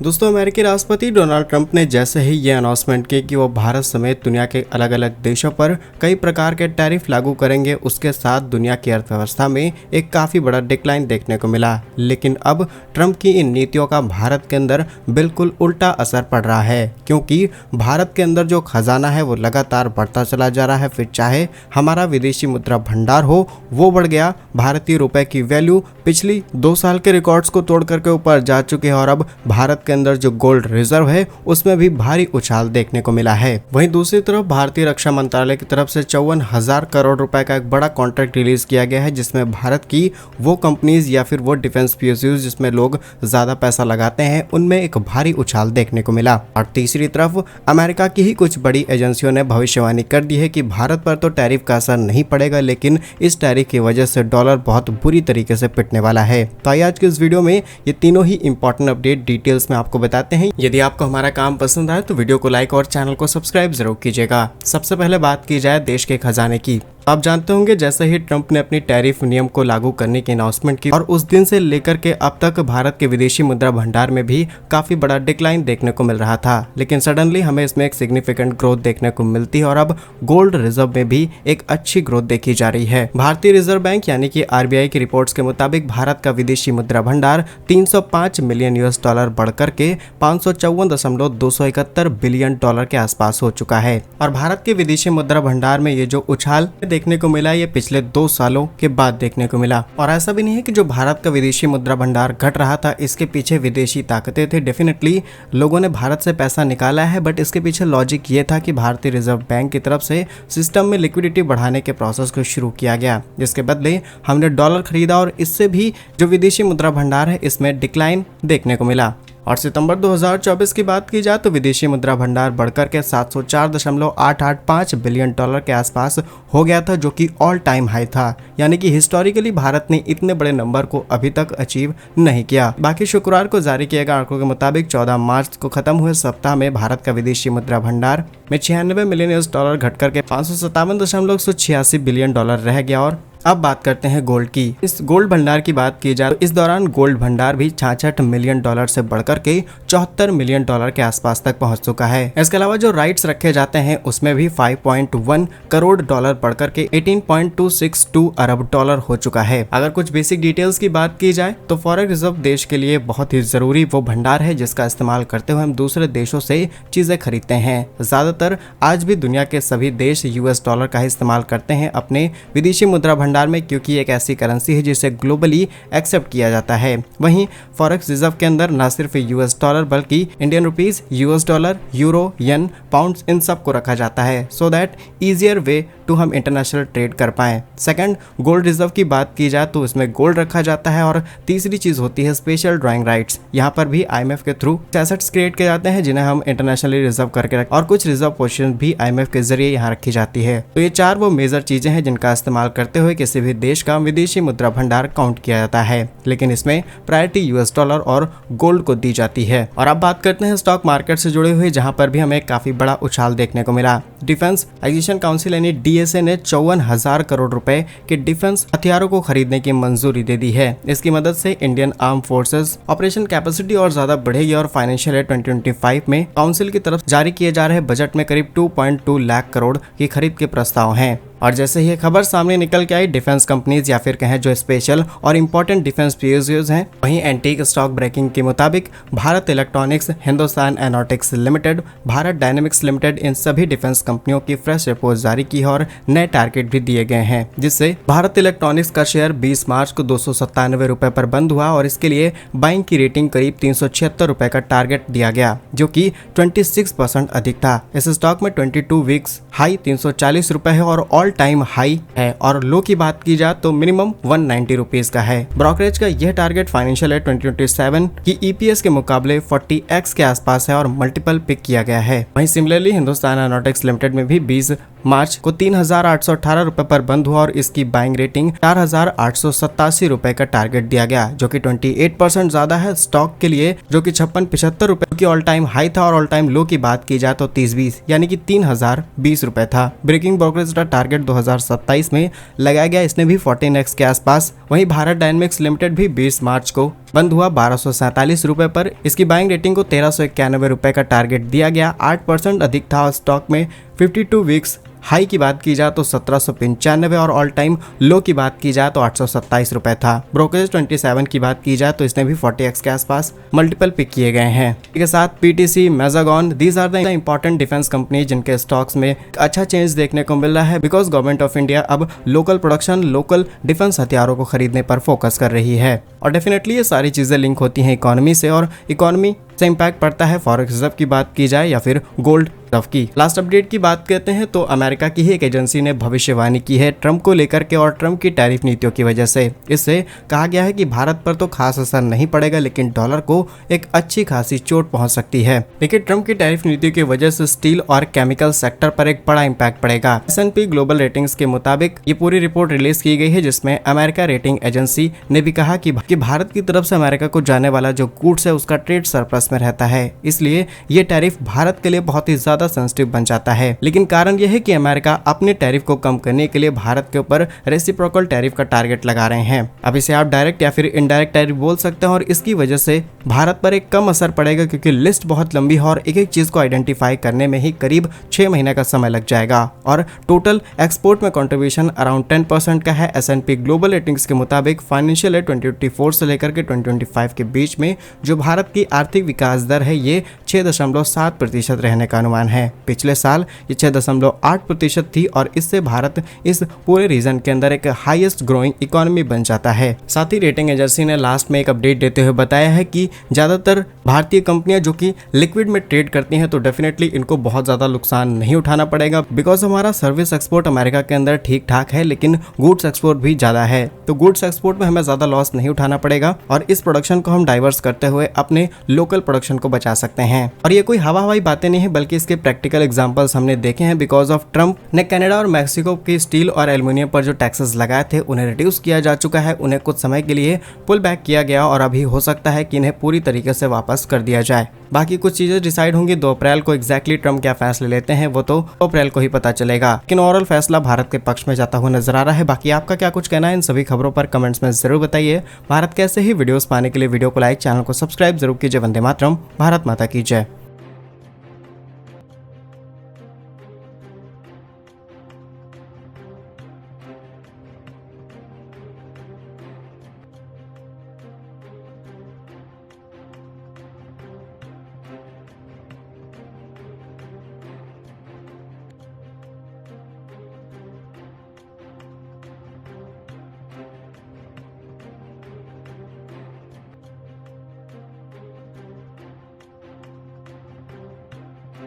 दोस्तों, अमेरिकी राष्ट्रपति डोनाल्ड ट्रंप ने जैसे ही ये अनाउंसमेंट की कि वो भारत समेत दुनिया के अलग अलग देशों पर कई प्रकार के टैरिफ लागू करेंगे, उसके साथ दुनिया की अर्थव्यवस्था में एक काफ़ी बड़ा डिक्लाइन देखने को मिला। लेकिन अब ट्रंप की इन नीतियों का भारत के अंदर बिल्कुल उल्टा असर पड़ रहा है, क्योंकि भारत के अंदर जो खजाना है वो लगातार बढ़ता चला जा रहा है। फिर चाहे हमारा विदेशी मुद्रा भंडार हो, वो बढ़ गया। भारतीय रुपए की वैल्यू पिछली 2 साल के रिकॉर्ड्स को तोड़ करके ऊपर जा चुके हैं और अब भारत के अंदर जो गोल्ड रिजर्व है उसमें भी भारी उछाल देखने को मिला है। वहीं दूसरी तरफ भारतीय रक्षा मंत्रालय की तरफ से 54,000 करोड़ रुपए का एक बड़ा कॉन्ट्रैक्ट रिलीज किया गया है, जिसमें भारत की वो कंपनीज या फिर वो डिफेंस पीएसयूज जिसमें लोग ज्यादा पैसा लगाते हैं, उनमें एक भारी उछाल देखने को मिला। और तीसरी तरफ अमेरिका की ही कुछ बड़ी एजेंसियों ने भविष्यवाणी कर दी है कि भारत पर तो टैरिफ का असर नहीं पड़ेगा, लेकिन इस टैरिफ की वजह से डॉलर बहुत बुरी तरीके से पिटने वाला है। तो आइए आज के इस वीडियो में ये तीनों ही इंपॉर्टेंट अपडेट डिटेल्स में आपको बताते हैं। यदि आपको हमारा काम पसंद आए तो वीडियो को लाइक और चैनल को सब्सक्राइब जरूर कीजिएगा। सबसे पहले बात की जाए देश के खजाने की। आप जानते होंगे जैसे ही ट्रंप ने अपनी टैरिफ नियम को लागू करने की अनाउंसमेंट की और उस दिन से लेकर के अब तक भारत के विदेशी मुद्रा भंडार में भी काफी बड़ा डिक्लाइन देखने को मिल रहा था, लेकिन सडनली हमें इसमें एक सिग्निफिकेंट ग्रोथ देखने को मिलती है और अब गोल्ड रिजर्व में भी एक अच्छी ग्रोथ देखी जा रही है। भारतीय रिजर्व बैंक यानी कि आरबीआई की रिपोर्ट्स के मुताबिक भारत का विदेशी मुद्रा भंडार 305 मिलियन US बढ़कर के 554.271 बिलियन डॉलर के आसपास हो चुका है। और भारत के विदेशी मुद्रा भंडार में ये जो उछाल देखने को मिला, ये पिछले 2 सालों के बाद देखने को मिला। और ऐसा भी नहीं है कि जो भारत का विदेशी मुद्रा भंडार घट रहा था इसके पीछे विदेशी ताकतें थी। डेफिनेटली लोगों ने भारत से पैसा निकाला है, बट इसके पीछे लॉजिक ये था कि भारतीय रिजर्व बैंक की तरफ से सिस्टम में लिक्विडिटी बढ़ाने के प्रोसेस को शुरू किया गया, जिसके बदले हमने डॉलर खरीदा और इससे भी जो विदेशी मुद्रा भंडार है इसमें डिक्लाइन देखने को मिला। और सितंबर 2024 की बात की जाए तो विदेशी मुद्रा भंडार बढ़कर के 704.885 बिलियन डॉलर के आसपास हो गया था, जो कि ऑल टाइम हाई था। यानी कि हिस्टोरिकली भारत ने इतने बड़े नंबर को अभी तक अचीव नहीं किया। बाकी शुक्रवार को जारी किए गए आंकड़ों के मुताबिक 14 मार्च को खत्म हुए सप्ताह में भारत का विदेशी मुद्रा भंडार में 96 मिलियन US घट करके 557.86 बिलियन डॉलर रह गया। और अब बात करते हैं गोल्ड की। इस गोल्ड भंडार की बात की जाए तो इस दौरान गोल्ड भंडार भी 66 मिलियन डॉलर से बढ़कर के 74 मिलियन डॉलर के आसपास तक पहुंच चुका है। इसके अलावा जो राइट्स रखे जाते हैं उसमें भी 5.1 करोड़ डॉलर बढ़कर के 18.262 अरब डॉलर हो चुका है। अगर कुछ बेसिक डिटेल्स की बात की जाए तो फॉरेक्स रिजर्व देश के लिए बहुत ही जरूरी वो भंडार है जिसका इस्तेमाल करते हुए हम दूसरे देशों से चीजें खरीदते हैं। ज्यादातर आज भी दुनिया के सभी देश US का ही इस्तेमाल करते हैं अपने विदेशी मुद्रा भंडार में, क्योंकि एक ऐसी करेंसी है जिसे ग्लोबली एक्सेप्ट किया जाता है। वहीं फॉरेक्स रिजर्व के अंदर न सिर्फ US बल्कि Indian rupees, US euro, yen, pounds इन सब को रखा जाता है, so that easier way to हम इंटरनेशनल ट्रेड कर पाएं। सेकंड, गोल्ड रिजर्व की बात की जाए तो इसमें गोल्ड रखा जाता है। और तीसरी चीज होती है स्पेशल ड्राइंग राइट्स। यहाँ पर भी IMF के थ्रू एसेट्स क्रिएट किए जाते हैं जिन्हें हम इंटरनेशनली रिजर्व करके रखें, और कुछ रिजर्व पोजीशन भी IMF के जरिए यहाँ रखी जाती है। तो ये 4 वो मेजर चीजें हैं जिनका इस्तेमाल करते हुए किसी भी देश का विदेशी मुद्रा भंडार काउंट किया जाता है, लेकिन इसमें प्रायोरिटी US और गोल्ड को दी जाती है। और अब बात करते हैं स्टॉक मार्केट से जुड़े हुए, जहां पर भी हमें काफी बड़ा उछाल देखने को मिला। डिफेंस एक्विजिशन काउंसिल यानी DSA ने 54,000 करोड़ रुपए के डिफेंस हथियारों को खरीदने की मंजूरी दे दी है। इसकी मदद से Indian arm forces operation capacity और ज्यादा बढ़ेगी और फाइनेंशियल ईयर 2025 में काउंसिल की तरफ जारी किए जा रहे बजट में करीब 2.2 लाख करोड़ की खरीद के प्रस्ताव हैं। और जैसे ही खबर सामने निकल के आई, डिफेंस कंपनीज या फिर कहें जो स्पेशल और इंपॉर्टेंट डिफेंस पीएसयूज हैं, वहीं एंटीक स्टॉक ब्रेकिंग के मुताबिक Bharat Electronics, Hindustan Aeronautics Limited, Bharat Dynamics Limited, इन सभी डिफेंस कंपनियों की फ्रेश रिपोर्ट जारी की है और नए टारगेट भी दिए गए हैं, जिससे भारत इलेक्ट्रॉनिक्स का शेयर 20 मार्च को 297 रुपए पर बंद हुआ और इसके लिए बाइंग की रेटिंग करीब 376 रुपए का टारगेट दिया गया, जो कि 26% अधिक था। इस स्टॉक में 22 वीक्स हाई 340 रुपए है और ऑल टाइम हाई है। और लो की बात की जाए तो मिनिमम 190 रुपीज का है। ब्रोकरेज का यह टारगेट फाइनेंशियल ईयर 2027 की EPS के मुकाबले 40x के आसपास है और मल्टीपल पिक किया गया है। वहीं सिमिलरली हिंदुस्तान एरोनॉटिक्स लिमिटेड में भी 20 मार्च को 3,818 रुपए पर बंद हुआ और इसकी बाइंग रेटिंग 4,887 रुपए का टारगेट दिया गया, जो कि 28% ज्यादा है स्टॉक के लिए, जो कि 56-75 रुपए की ऑल टाइम हाई था। और ऑल टाइम लो की बात की जाए तो 30-20 यानी कि 3,020 रुपए था। ब्रेकिंग ब्रोकरेज का टारगेट 2027 में लगाया गया, इसने भी 14x के आसपास। वहीं भारत डायनेमिक्स लिमिटेड भी 20 मार्च को बंद हुआ 1247 रुपए पर। इसकी बाइंग रेटिंग को 1391 रुपए का टारगेट दिया गया। 8% अधिक था स्टॉक में। 52 वीक्स हाई की बात की जाए तो 1795 और ऑल टाइम लो की बात की जाए तो 827 रुपए था। ब्रोकरेज 27 की बात की जाए तो इसने भी 40x के आसपास मल्टीपल पिक किए गए हैं। इसके साथ PTC, Mazagon, these are the important defence company जिनके स्टॉक्स में अच्छा चेंज देखने को मिल रहा है बिकॉज गवर्नमेंट ऑफ इंडिया अब लोकल प्रोडक्शन, लोकल डिफेंस हथियारों को खरीदने पर फोकस कर रही है। और डेफिनेटली ये सारी चीजें लिंक होती हैं इकोनॉमी से, और इकोनॉमी से इम्पैक्ट पड़ता है फॉरेक्स रिजर्व की बात की जाए या फिर गोल्ड की। लास्ट अपडेट की बात करते हैं तो अमेरिका की ही एक एजेंसी ने भविष्यवाणी की है ट्रंप को लेकर के और ट्रंप की टैरिफ नीतियों की वजह से। इससे कहा गया है कि भारत पर तो खास असर नहीं पड़ेगा लेकिन डॉलर को एक अच्छी खासी चोट पहुंच सकती है। लेकिन ट्रंप की टैरिफ नीतियों की वजह से स्टील और केमिकल सेक्टर पर एक बड़ा इम्पैक्ट पड़ेगा। S&P ग्लोबल रेटिंग्स के मुताबिक ये पूरी रिपोर्ट रिलीज की गई है जिसमें अमेरिका रेटिंग एजेंसी ने भी कहा कि भारत की तरफ से अमेरिका को जाने वाला जो गुड्स है उसका ट्रेड सरप्लस में रहता है, इसलिए ये टैरिफ भारत के लिए बहुत ही ज्यादा सेंसिटिव बन जाता है। लेकिन कारण यह है कि अमेरिका अपने टैरिफ को कम करने के लिए भारत के ऊपर रेसिप्रोकल टैरिफ का टारगेट लगा रहे हैं। अब इसे आप डायरेक्ट या फिर इनडायरेक्ट टैरिफ बोल सकते हैं और इसकी वजह से भारत पर एक कम असर पड़ेगा क्योंकि लिस्ट बहुत लंबी है और एक एक चीज को आइडेंटिफाई करने में ही करीब 6 महीने का समय लग जाएगा। और टोटल एक्सपोर्ट में कंट्रीब्यूशन अराउंड 10% का है। S&P ग्लोबल रेटिंग्स के मुताबिक फाइनेंशियल ईयर 2024 से लेकर के 2025 के बीच में जो भारत की आर्थिक विकास दर है ये 6.7% रहने का अनुमान है। पिछले साल ये 6.8% थी और इससे भारत इस पूरे रीजन के अंदर एक हाईएस्ट ग्रोइंग इकोनॉमी बन जाता है। साथ ही रेटिंग एजेंसी ने लास्ट में एक अपडेट देते हुए बताया है कि ज्यादातर भारतीय कंपनियां जो कि लिक्विड में ट्रेड करती हैं तो डेफिनेटली इनको बहुत ज्यादा नुकसान नहीं उठाना पड़ेगा बिकॉज हमारा सर्विस एक्सपोर्ट अमेरिका के अंदर ठीक ठाक है लेकिन गुड्स एक्सपोर्ट भी ज्यादा है, तो गुड्स एक्सपोर्ट में हमें ज्यादा लॉस नहीं उठाना पड़ेगा और इस प्रोडक्शन को हम डाइवर्स करते हुए अपने लोकल प्रोडक्शन को बचा सकते हैं। और ये कोई हवाई बातें नहीं है बल्कि इसके प्रैक्टिकल एग्जांपल्स हमने देखे हैं। बिकॉज ऑफ ट्रंप ने कनाडा और मैक्सिको की स्टील और एल्युमिनियम पर जो टैक्सेस लगाए थे उन्हें रिड्यूस किया जा चुका है, उन्हें कुछ समय के लिए पुल बैक किया गया और अभी हो सकता है कि इन्हें पूरी तरीके से वापस कर दिया जाए। बाकी कुछ चीजें डिसाइड होंगी 2 अप्रैल को। एग्जैक्टली ट्रंप क्या फैसले लेते हैं वो तो 2 अप्रैल को ही पता चलेगा, लेकिन ओवरऑल फैसला भारत के पक्ष में जाता हुआ नजर आ रहा है। बाकी आपका क्या कुछ कहना है इन सभी खबरों पर कमेंट्स में जरूर बताइए। भारत कैसे ही वीडियोस पाने के लिए वीडियो को लाइक, चैनल को सब्सक्राइब जरूर कीजिए। वंदे मातरम, भारत माता की जय।